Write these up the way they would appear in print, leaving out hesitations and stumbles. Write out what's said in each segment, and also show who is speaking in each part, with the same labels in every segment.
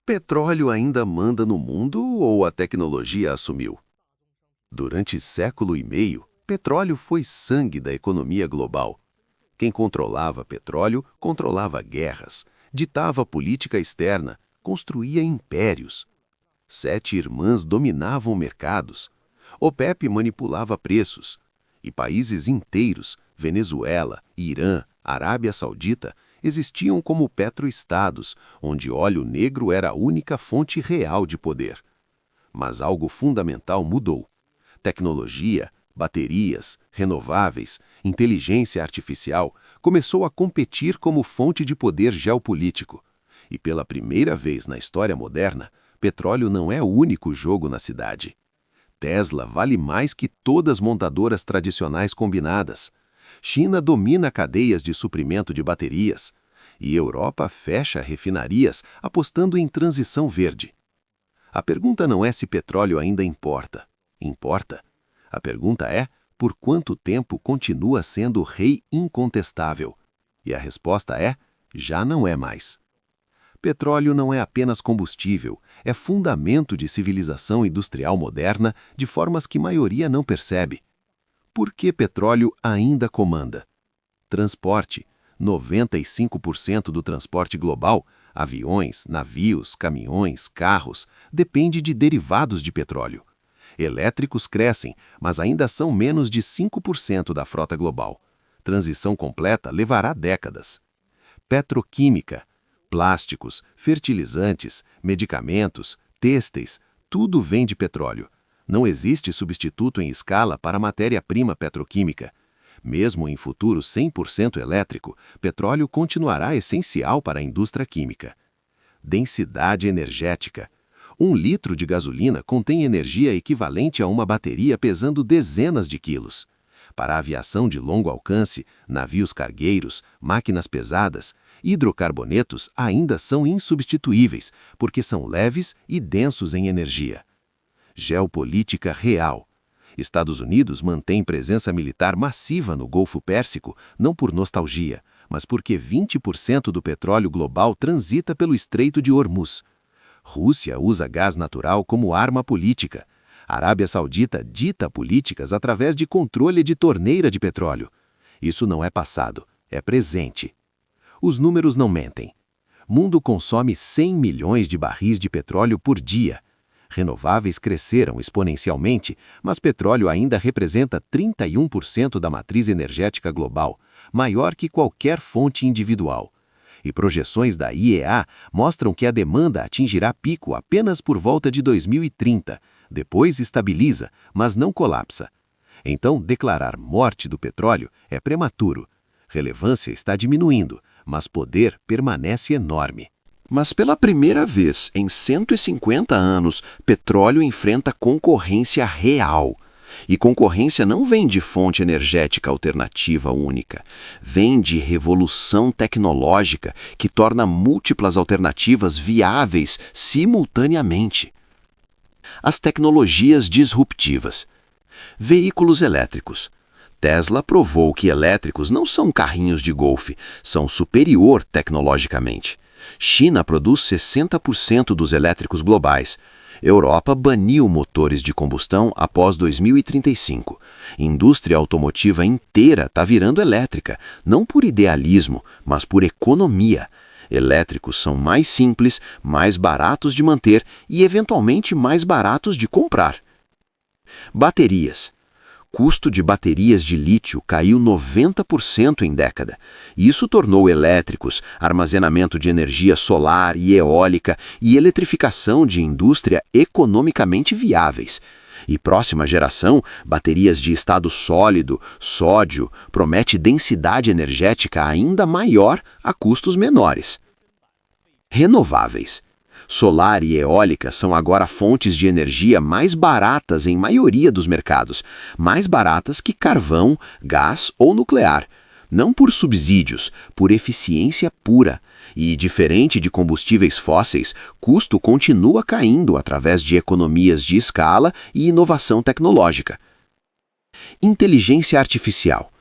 Speaker 1: Petróleo ainda manda no mundo ou a tecnologia assumiu? Durante século e meio, petróleo foi sangue da economia global. Quem controlava petróleo controlava guerras, ditava política externa, construía impérios. Sete irmãs dominavam mercados. OPEP manipulava preços. E países inteiros, Venezuela, Irã, Arábia Saudita, existiam como petroestados, onde óleo negro era a única fonte real de poder. Mas algo fundamental mudou. Tecnologia, baterias, renováveis, inteligência artificial começou a competir como fonte de poder geopolítico. E pela primeira vez na história moderna, petróleo não é o único jogo na cidade. Tesla vale mais que todas as montadoras tradicionais combinadas. China domina cadeias de suprimento de baterias. E Europa fecha refinarias apostando em transição verde. A pergunta não é se petróleo ainda importa. Importa. A pergunta é por quanto tempo continua sendo o rei incontestável. E a resposta é: já não é mais. Petróleo não é apenas combustível, é fundamento de civilização industrial moderna de formas que a maioria não percebe. Por que petróleo ainda comanda? Transporte. 95% do transporte global, aviões, navios, caminhões, carros, depende de derivados de petróleo. Elétricos crescem, mas ainda são menos de 5% da frota global. Transição completa levará décadas. Petroquímica. Plásticos, fertilizantes, medicamentos, têxteis, tudo vem de petróleo. Não existe substituto em escala para a matéria-prima petroquímica. Mesmo em futuro 100% elétrico, petróleo continuará essencial para a indústria química. Densidade energética. 1 litro de gasolina contém energia equivalente a uma bateria pesando dezenas de quilos. Para a aviação de longo alcance, navios cargueiros, máquinas pesadas, hidrocarbonetos ainda são insubstituíveis, porque são leves e densos em energia. Geopolítica real. Estados Unidos mantém presença militar massiva no Golfo Pérsico, não por nostalgia, mas porque 20% do petróleo global transita pelo Estreito de Hormuz. Rússia usa gás natural como arma política. Arábia Saudita dita políticas através de controle de torneira de petróleo. Isso não é passado, é presente. Os números não mentem. Mundo consome 100 milhões de barris de petróleo por dia. Renováveis cresceram exponencialmente, mas petróleo ainda representa 31% da matriz energética global, maior que qualquer fonte individual. E projeções da IEA mostram que a demanda atingirá pico apenas por volta de 2030, depois estabiliza, mas não colapsa. Então, declarar morte do petróleo é prematuro. Relevância está diminuindo, mas poder permanece enorme. Mas pela primeira vez em 150 anos, petróleo enfrenta concorrência real. E concorrência não vem de fonte energética alternativa única. Vem de revolução tecnológica que torna múltiplas alternativas viáveis simultaneamente. As tecnologias disruptivas. Veículos elétricos. Tesla provou que elétricos não são carrinhos de golfe, são superior tecnologicamente. China produz 60% dos elétricos globais. Europa baniu motores de combustão após 2035. Indústria automotiva inteira está virando elétrica, não por idealismo, mas por economia. Elétricos são mais simples, mais baratos de manter e, eventualmente, mais baratos de comprar. Baterias. Custo de baterias de lítio caiu 90% em década. Isso tornou elétricos, armazenamento de energia solar e eólica e eletrificação de indústria economicamente viáveis. E próxima geração, baterias de estado sólido, sódio, promete densidade energética ainda maior a custos menores. Renováveis. Solar e eólica são agora fontes de energia mais baratas em maioria dos mercados, mais baratas que carvão, gás ou nuclear. Não por subsídios, por eficiência pura. E, diferente de combustíveis fósseis, custo continua caindo através de economias de escala e inovação tecnológica. Inteligência artificial.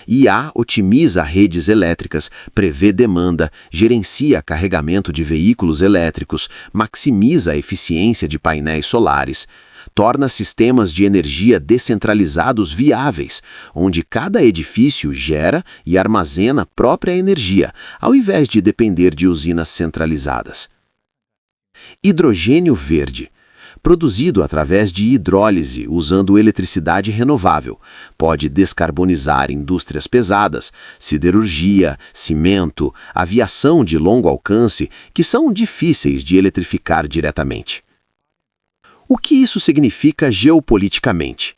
Speaker 1: IA otimiza redes elétricas, prevê demanda, gerencia carregamento de veículos elétricos, maximiza a eficiência de painéis solares, torna sistemas de energia descentralizados viáveis, onde cada edifício gera e armazena própria energia, ao invés de depender de usinas centralizadas. Hidrogênio verde. Produzido através de hidrólise, usando eletricidade renovável, pode descarbonizar indústrias pesadas, siderurgia, cimento, aviação de longo alcance, que são difíceis de eletrificar diretamente. O que isso significa geopoliticamente?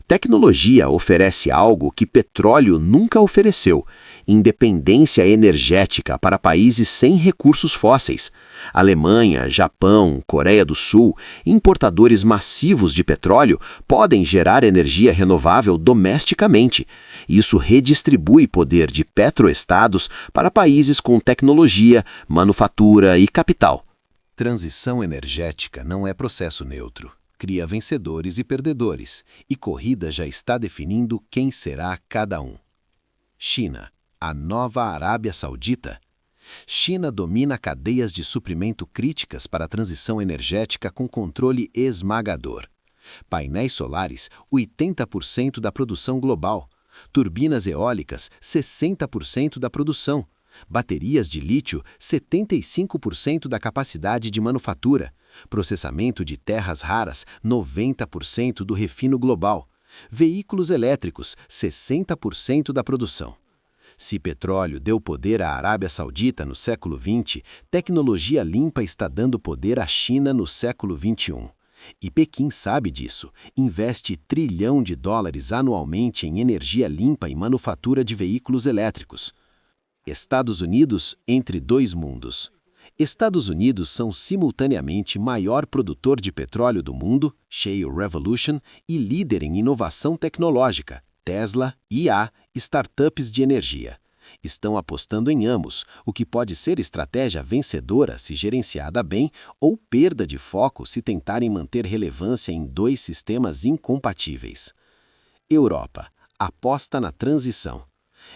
Speaker 1: Tecnologia oferece algo que petróleo nunca ofereceu: independência energética para países sem recursos fósseis. Alemanha, Japão, Coreia do Sul, importadores massivos de petróleo, podem gerar energia renovável domesticamente. Isso redistribui poder de petroestados para países com tecnologia, manufatura e capital. Transição energética não é processo neutro. Cria vencedores e perdedores, e corrida já está definindo quem será cada um. China, a nova Arábia Saudita. China domina cadeias de suprimento críticas para a transição energética com controle esmagador. Painéis solares, 80% da produção global. Turbinas eólicas, 60% da produção. Baterias de lítio, 75% da capacidade de manufatura. Processamento de terras raras, 90% do refino global. Veículos elétricos, 60% da produção. Se petróleo deu poder à Arábia Saudita no século XX, tecnologia limpa está dando poder à China no século XXI. E Pequim sabe disso, investe US$ 1 trilhão anualmente em energia limpa e manufatura de veículos elétricos. Estados Unidos entre dois mundos. Estados Unidos são simultaneamente maior produtor de petróleo do mundo, Shale Revolution, e líder em inovação tecnológica, Tesla, IA, startups de energia. Estão apostando em ambos, o que pode ser estratégia vencedora se gerenciada bem ou perda de foco se tentarem manter relevância em dois sistemas incompatíveis. Europa, aposta na transição.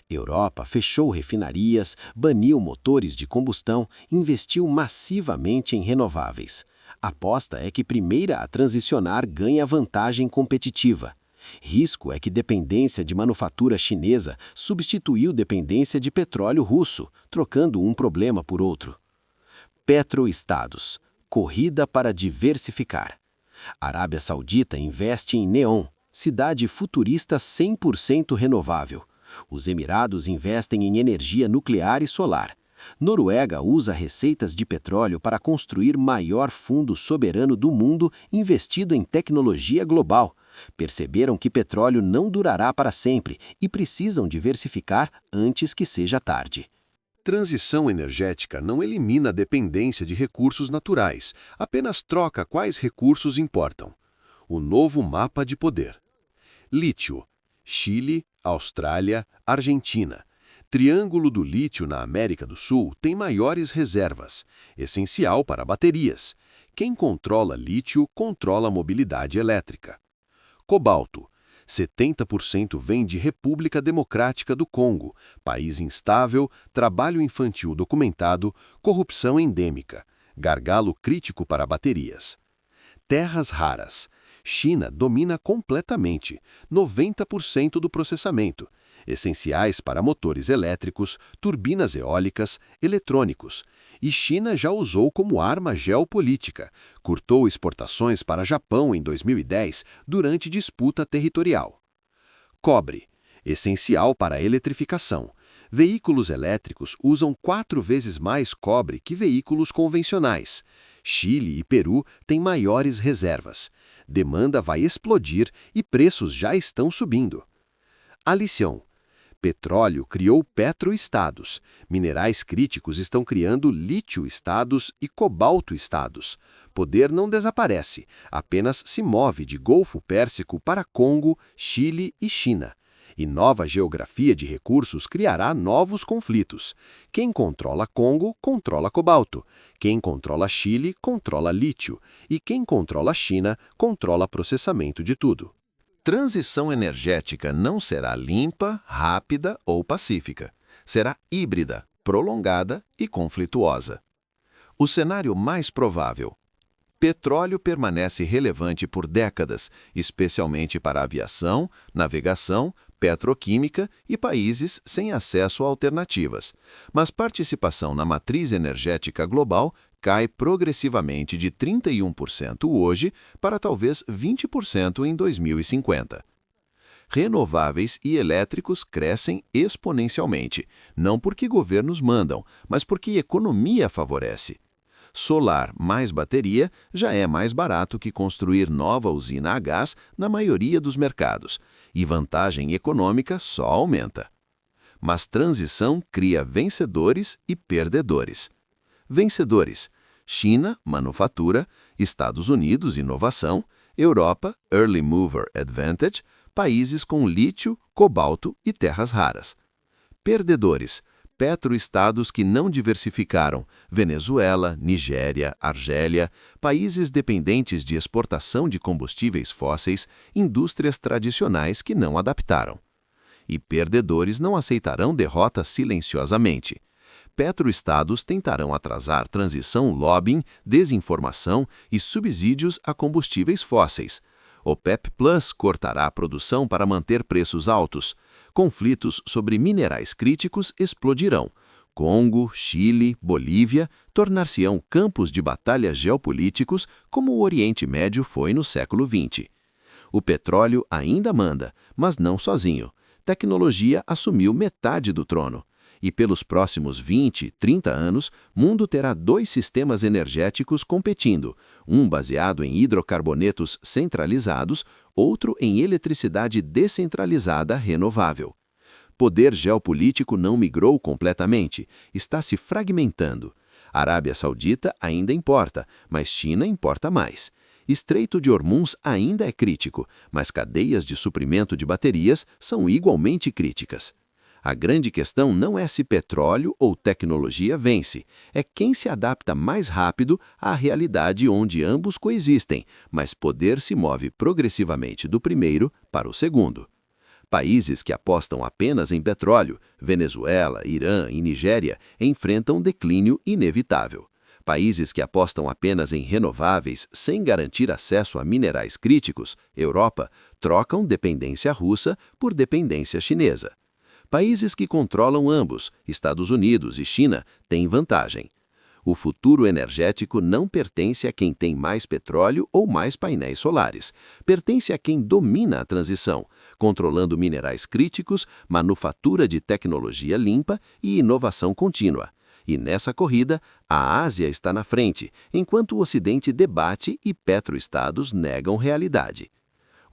Speaker 1: Europa fechou refinarias, baniu motores de combustão, investiu massivamente em renováveis. A aposta é que primeira a transicionar ganha vantagem competitiva. Risco é que dependência de manufatura chinesa substituiu dependência de petróleo russo, trocando um problema por outro. Petroestados. Corrida para diversificar. Arábia Saudita investe em Neom, cidade futurista 100% renovável. Os Emirados investem em energia nuclear e solar. Noruega usa receitas de petróleo para construir maior fundo soberano do mundo investido em tecnologia global. Perceberam que petróleo não durará para sempre e precisam diversificar antes que seja tarde. Transição energética não elimina a dependência de recursos naturais, apenas troca quais recursos importam. O novo mapa de poder. Lítio. Chile, Austrália, Argentina. Triângulo do lítio na América do Sul tem maiores reservas, essencial para baterias. Quem controla lítio controla a mobilidade elétrica. Cobalto. 70% vem de República Democrática do Congo, país instável, trabalho infantil documentado, corrupção endêmica, gargalo crítico para baterias. Terras raras. China domina completamente, 90% do processamento, essenciais para motores elétricos, turbinas eólicas, eletrônicos. E China já usou como arma geopolítica, cortou exportações para Japão em 2010 durante disputa territorial. Cobre, essencial para a eletrificação. Veículos elétricos usam 4 vezes mais cobre que veículos convencionais. Chile e Peru têm maiores reservas. Demanda vai explodir e preços já estão subindo. A lição. Petróleo criou petroestados. Minerais críticos estão criando lítio-estados e cobalto-estados. Poder não desaparece, apenas se move de Golfo Pérsico para Congo, Chile e China. E nova geografia de recursos criará novos conflitos. Quem controla Congo, controla cobalto. Quem controla Chile, controla lítio. E quem controla China, controla processamento de tudo. Transição energética não será limpa, rápida ou pacífica. Será híbrida, prolongada e conflituosa. O cenário mais provável: petróleo permanece relevante por décadas, especialmente para a aviação, navegação, petroquímica e países sem acesso a alternativas. Mas participação na matriz energética global cai progressivamente de 31% hoje para talvez 20% em 2050. Renováveis e elétricos crescem exponencialmente, não porque governos mandam, mas porque economia favorece. Solar mais bateria já é mais barato que construir nova usina a gás na maioria dos mercados, e vantagem econômica só aumenta. Mas transição cria vencedores e perdedores. Vencedores: China, manufatura; Estados Unidos, inovação; Europa, Early Mover Advantage; países com lítio, cobalto e terras raras. Perdedores: petroestados que não diversificaram, Venezuela, Nigéria, Argélia, países dependentes de exportação de combustíveis fósseis, indústrias tradicionais que não adaptaram. E perdedores não aceitarão derrota silenciosamente. Petroestados tentarão atrasar transição, lobbying, desinformação e subsídios a combustíveis fósseis. OPEP Plus cortará a produção para manter preços altos. Conflitos sobre minerais críticos explodirão. Congo, Chile, Bolívia tornar-se-ão campos de batalha geopolíticos como o Oriente Médio foi no século XX. O petróleo ainda manda, mas não sozinho. Tecnologia assumiu metade do trono. E pelos próximos 20, 30 anos, o mundo terá dois sistemas energéticos competindo, um baseado em hidrocarbonetos centralizados, outro em eletricidade descentralizada renovável. Poder geopolítico não migrou completamente, está se fragmentando. Arábia Saudita ainda importa, mas China importa mais. Estreito de Hormuz ainda é crítico, mas cadeias de suprimento de baterias são igualmente críticas. A grande questão não é se petróleo ou tecnologia vence, é quem se adapta mais rápido à realidade onde ambos coexistem, mas poder se move progressivamente do primeiro para o segundo. Países que apostam apenas em petróleo, Venezuela, Irã e Nigéria, enfrentam declínio inevitável. Países que apostam apenas em renováveis sem garantir acesso a minerais críticos, Europa, trocam dependência russa por dependência chinesa. Países que controlam ambos, Estados Unidos e China, têm vantagem. O futuro energético não pertence a quem tem mais petróleo ou mais painéis solares. Pertence a quem domina a transição, controlando minerais críticos, manufatura de tecnologia limpa e inovação contínua. E nessa corrida, a Ásia está na frente, enquanto o Ocidente debate e petroestados negam realidade.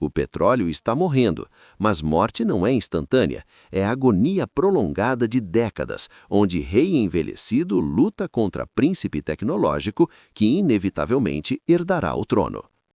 Speaker 1: O petróleo está morrendo, mas morte não é instantânea, é agonia prolongada de décadas, onde rei envelhecido luta contra príncipe tecnológico que inevitavelmente herdará o trono.